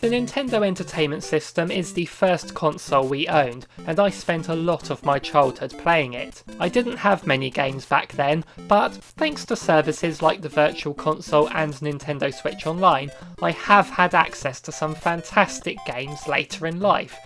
The Nintendo Entertainment System is the first console we owned, and I spent a lot of my childhood playing it. I didn't have many games back then, but thanks to services like the Virtual Console and Nintendo Switch Online, I have had access to some fantastic games later in life.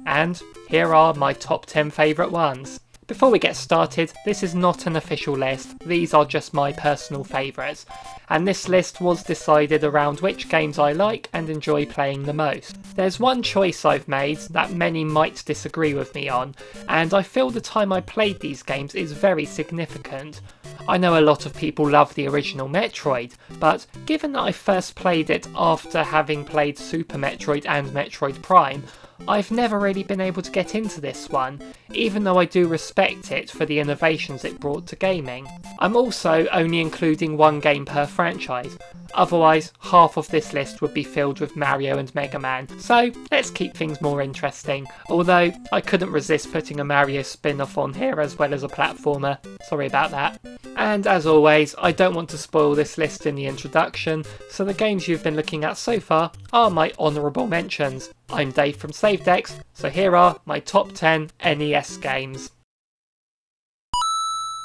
And here are my top 10 favourite ones. Before we get started, this is not an official list, these are just my personal favourites, and this list was decided around which games I like and enjoy playing the most. There's one choice I've made that many might disagree with me on, and I feel the time I played these games is very significant. I know a lot of people love the original Metroid, but given that I first played it after having played Super Metroid and Metroid Prime, I've never really been able to get into this one, even though I do respect it for the innovations it brought to gaming. I'm also only including one game per franchise, otherwise half of this list would be filled with Mario and Mega Man, so let's keep things more interesting, although I couldn't resist putting a Mario spin-off on here as well as a platformer, sorry about that. And as always, I don't want to spoil this list in the introduction, so the games you've been looking at so far are my honourable mentions. I'm Dave from SaveDex, so here are my top 10 NES games.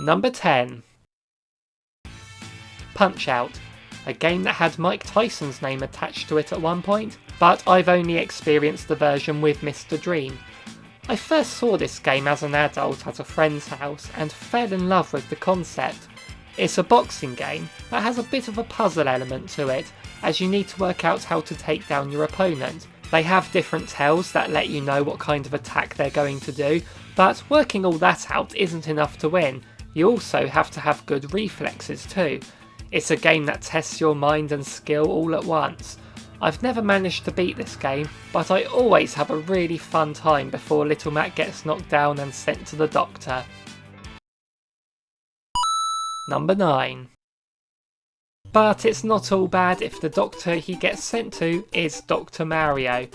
Number 10. Punch-Out! A game that had Mike Tyson's name attached to it at one point, but I've only experienced the version with Mr. Dream. I first saw this game as an adult at a friend's house and fell in love with the concept. It's a boxing game that has a bit of a puzzle element to it, as you need to work out how to take down your opponent. They have different tells that let you know what kind of attack they're going to do, but working all that out isn't enough to win. You also have to have good reflexes too. It's a game that tests your mind and skill all at once. I've never managed to beat this game, but I always have a really fun time before little Mac gets knocked down and sent to the doctor. Number 9. But it's not all bad if the doctor he gets sent to is Dr. Mario.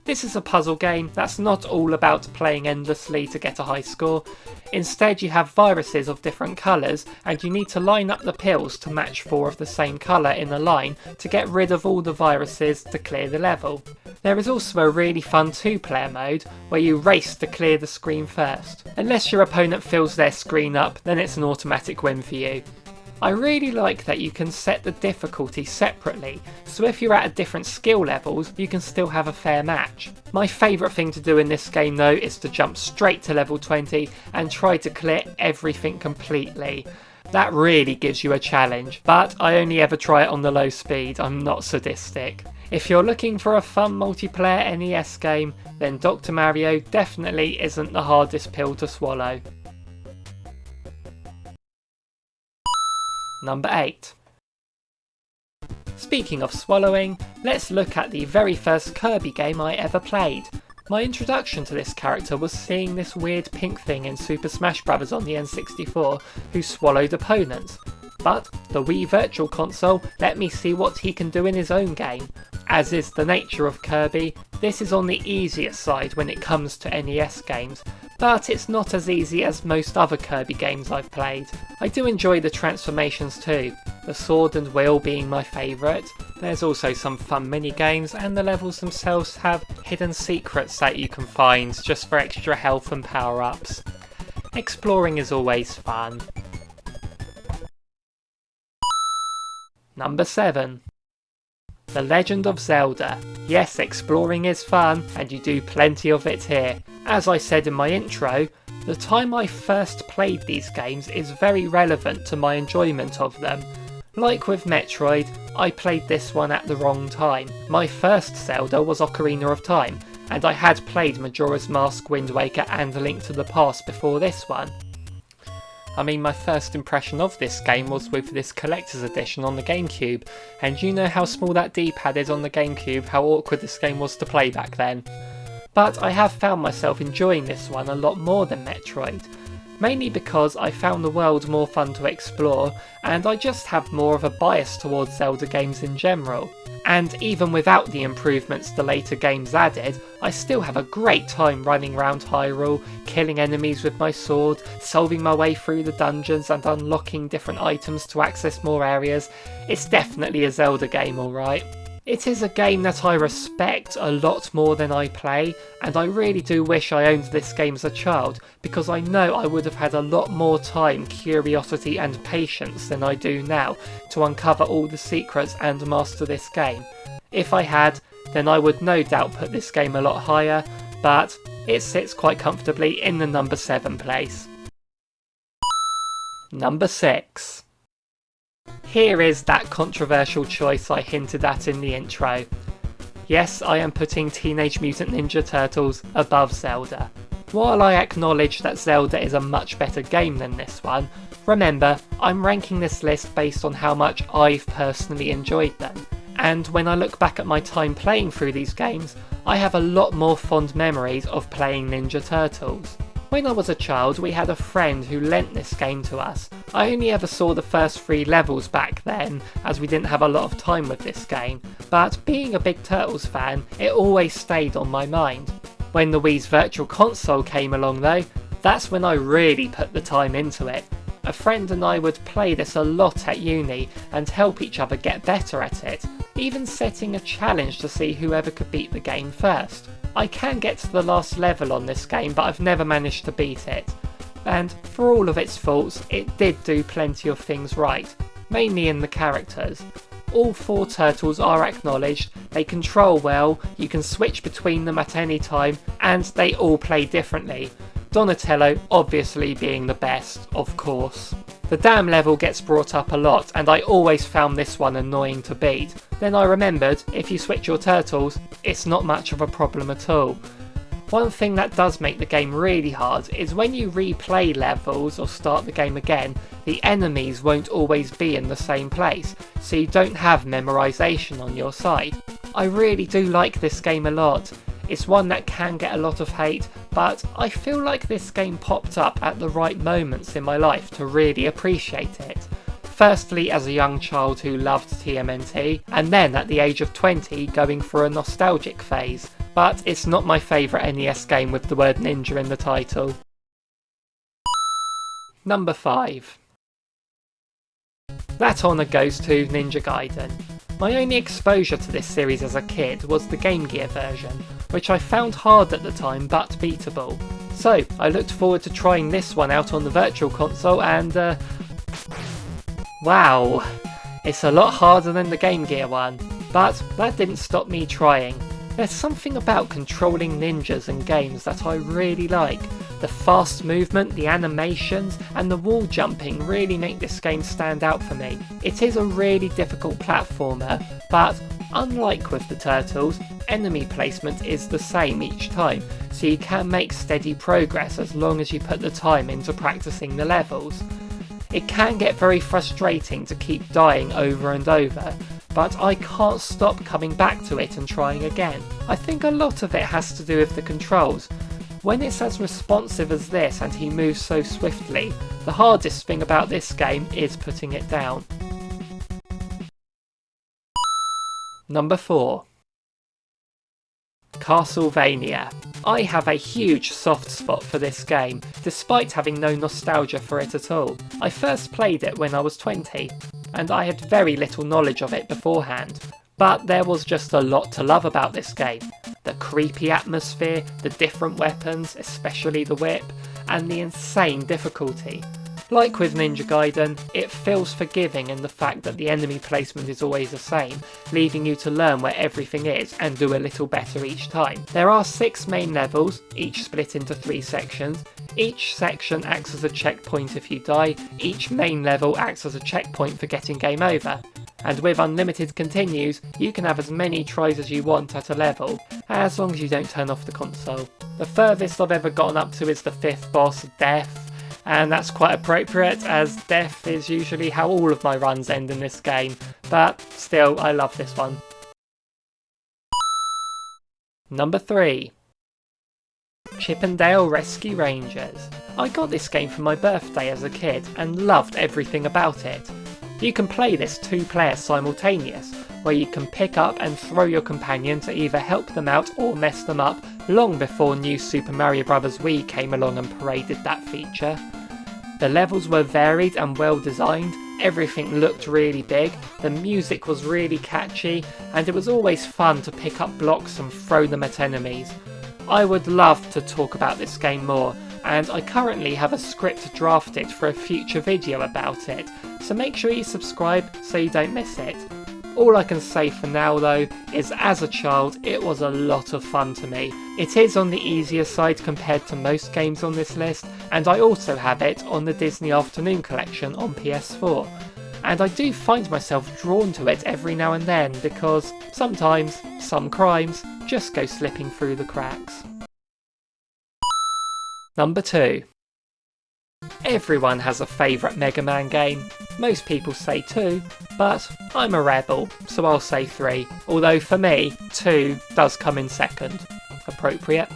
This is a puzzle game that's not all about playing endlessly to get a high score. Instead, you have viruses of different colours and you need to line up the pills to match 4 of the same colour in a line to get rid of all the viruses to clear the level. There is also a really fun 2-player mode where you race to clear the screen first. Unless your opponent fills their screen up, then it's an automatic win for you. I really like that you can set the difficulty separately, so if you're at different skill levels, you can still have a fair match. My favourite thing to do in this game though is to jump straight to level 20 and try to clear everything completely. That really gives you a challenge, but I only ever try it on the low speed, I'm not sadistic. If you're looking for a fun multiplayer NES game, then Dr. Mario definitely isn't the hardest pill to swallow. Number 8. Speaking of swallowing, let's look at the very first Kirby game I ever played. My introduction to this character was seeing this weird pink thing in Super Smash Bros. On the N64 who swallowed opponents. But the Wii Virtual Console let me see what he can do in his own game. As is the nature of Kirby, this is on the easier side when it comes to NES games, but it's not as easy as most other Kirby games I've played. I do enjoy the transformations too, the sword and wheel being my favourite. There's also some fun mini games and the levels themselves have hidden secrets that you can find just for extra health and power-ups. Exploring is always fun. Number 7. The Legend of Zelda. Yes, exploring is fun, and you do plenty of it here. As I said in my intro, the time I first played these games is very relevant to my enjoyment of them. Like with Metroid, I played this one at the wrong time. My first Zelda was Ocarina of Time, and I had played Majora's Mask, Wind Waker and A Link to the Past before this one. I mean, my first impression of this game was with this collector's edition on the GameCube, and you know how small that D-pad is on the GameCube, how awkward this game was to play back then. But I have found myself enjoying this one a lot more than Metroid, mainly because I found the world more fun to explore, and I just have more of a bias towards Zelda games in general. And even without the improvements the later games added, I still have a great time running around Hyrule, killing enemies with my sword, solving my way through the dungeons and unlocking different items to access more areas. It's definitely a Zelda game, alright. It is a game that I respect a lot more than I play, and I really do wish I owned this game as a child, because I know I would have had a lot more time, curiosity and patience than I do now to uncover all the secrets and master this game. If I had, then I would no doubt put this game a lot higher, but it sits quite comfortably in the number 7 place. Number 6. Here is that controversial choice I hinted at in the intro. Yes, I am putting Teenage Mutant Ninja Turtles above Zelda. While I acknowledge that Zelda is a much better game than this one, remember, I'm ranking this list based on how much I've personally enjoyed them. And when I look back at my time playing through these games, I have a lot more fond memories of playing Ninja Turtles. When I was a child, we had a friend who lent this game to us. I only ever saw the first 3 levels back then, as we didn't have a lot of time with this game, but being a big Turtles fan, it always stayed on my mind. When the Wii's Virtual Console came along though, that's when I really put the time into it. A friend and I would play this a lot at uni and help each other get better at it, even setting a challenge to see whoever could beat the game first. I can get to the last level on this game, but I've never managed to beat it. And for all of its faults, it did do plenty of things right, mainly in the characters. All 4 turtles are acknowledged, they control well, you can switch between them at any time, and they all play differently. Donatello obviously being the best, of course. The dam level gets brought up a lot, and I always found this one annoying to beat. Then I remembered, if you switch your turtles, it's not much of a problem at all. One thing that does make the game really hard is when you replay levels or start the game again, the enemies won't always be in the same place, so you don't have memorization on your side. I really do like this game a lot. It's one that can get a lot of hate, but I feel like this game popped up at the right moments in my life to really appreciate it. Firstly as a young child who loved TMNT, and then at the age of 20 going through a nostalgic phase. But it's not my favourite NES game with the word ninja in the title. Number 5. That honour goes to Ninja Gaiden. My only exposure to this series as a kid was the Game Gear version, which I found hard at the time but beatable. So I looked forward to trying this one out on the Virtual Console and wow, it's a lot harder than the Game Gear one, but that didn't stop me trying. There's something about controlling ninjas and games that I really like. The fast movement, the animations, and the wall jumping really make this game stand out for me. It is a really difficult platformer, but unlike with the Turtles, enemy placement is the same each time, so you can make steady progress as long as you put the time into practicing the levels. It can get very frustrating to keep dying over and over, but I can't stop coming back to it and trying again. I think a lot of it has to do with the controls. When it's as responsive as this and he moves so swiftly, the hardest thing about this game is putting it down. Number 4. Castlevania. I have a huge soft spot for this game, despite having no nostalgia for it at all. I first played it when I was 20, and I had very little knowledge of it beforehand. But there was just a lot to love about this game. The creepy atmosphere, the different weapons, especially the whip, and the insane difficulty. Like with Ninja Gaiden, it feels forgiving in the fact that the enemy placement is always the same, leaving you to learn where everything is and do a little better each time. There are 6 main levels, each split into 3 sections. Each section acts as a checkpoint if you die, each main level acts as a checkpoint for getting game over. And with unlimited continues, you can have as many tries as you want at a level, as long as you don't turn off the console. The furthest I've ever gotten up to is the 5th boss, Death, and that's quite appropriate as Death is usually how all of my runs end in this game, but still I love this one. Number 3. Chip 'n Dale Rescue Rangers. I got this game for my birthday as a kid and loved everything about it. You can play this 2-player simultaneous, where you can pick up and throw your companion to either help them out or mess them up, long before New Super Mario Bros. Wii came along and paraded that feature. The levels were varied and well designed, Everything looked really big, the music was really catchy, and it was always fun to pick up blocks and throw them at enemies. I would love to talk about this game more, and I currently have a script drafted for a future video about it, so make sure you subscribe so you don't miss it. All I can say for now though is as a child it was a lot of fun to me. It is on the easier side compared to most games on this list, and I also have it on the Disney Afternoon Collection on PS4. And I do find myself drawn to it every now and then because sometimes some crimes just go slipping through the cracks. Number 2. Everyone has a favourite Mega Man game. Most people say 2, but I'm a rebel, so I'll say 3. Although for me, 2 does come in second. Appropriate.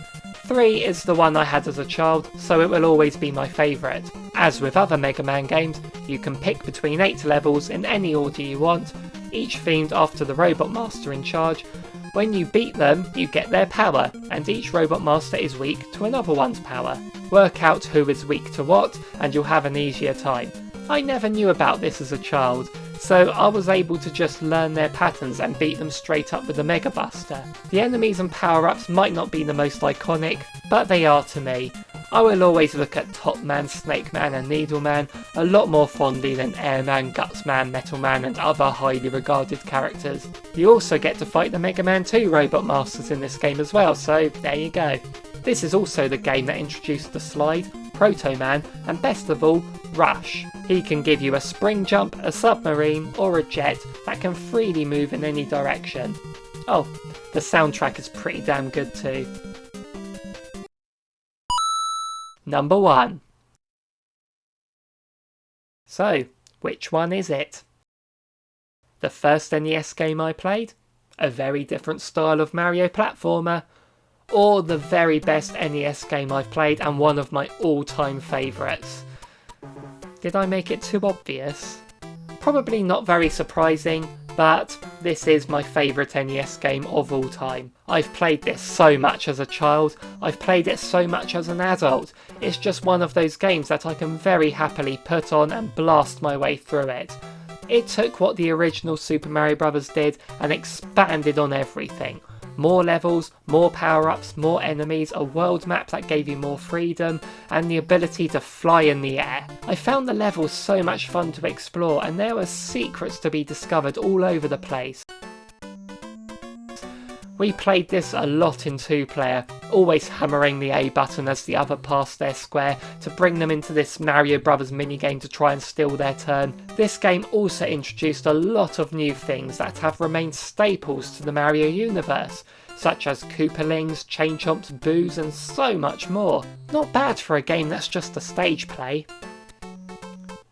3 is the one I had as a child, so it will always be my favourite. As with other Mega Man games, you can pick between 8 levels in any order you want, each themed after the Robot Master in charge. When you beat them, you get their power, and each Robot Master is weak to another one's power. Work out who is weak to what, and you'll have an easier time. I never knew about this as a child, so I was able to just learn their patterns and beat them straight up with the Mega Buster. The enemies and power-ups might not be the most iconic, but they are to me. I will always look at Top Man, Snake Man and Needle Man a lot more fondly than Airman, Guts Man, Metal Man and other highly regarded characters. You also get to fight the Mega Man 2 Robot Masters in this game as well, so there you go. This is also the game that introduced the Slide, Proto Man and best of all, Rush. He can give you a spring jump, a submarine or a jet that can freely move in any direction. Oh, the soundtrack is pretty damn good too. Number 1. So, which one is it? The first NES game I played? A very different style of Mario platformer? Or the very best NES game I've played and one of my all-time favourites? Did I make it too obvious? Probably not very surprising, but this is my favourite NES game of all time. I've played this so much as a child, I've played it so much as an adult. It's just one of those games that I can very happily put on and blast my way through it. It took what the original Super Mario Bros. Did and expanded on everything. More levels, more power-ups, more enemies, a world map that gave you more freedom, and the ability to fly in the air. I found the levels so much fun to explore, and there were secrets to be discovered all over the place. We played this a lot in 2-player, always hammering the A button as the other passed their square to bring them into this Mario Brothers minigame to try and steal their turn. This game also introduced a lot of new things that have remained staples to the Mario universe, such as Koopalings, Chain Chomps, Boos and so much more. Not bad for a game that's just a stage play.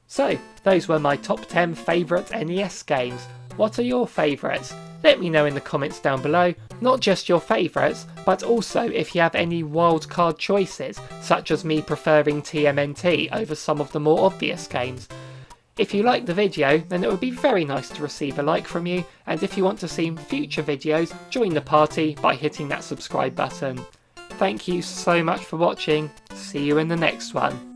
So, those were my top 10 favourite NES games. What are your favourites? Let me know in the comments down below, not just your favourites, but also if you have any wildcard choices, such as me preferring TMNT over some of the more obvious games. If you liked the video, then it would be very nice to receive a like from you, and if you want to see future videos, join the party by hitting that subscribe button. Thank you so much for watching, see you in the next one.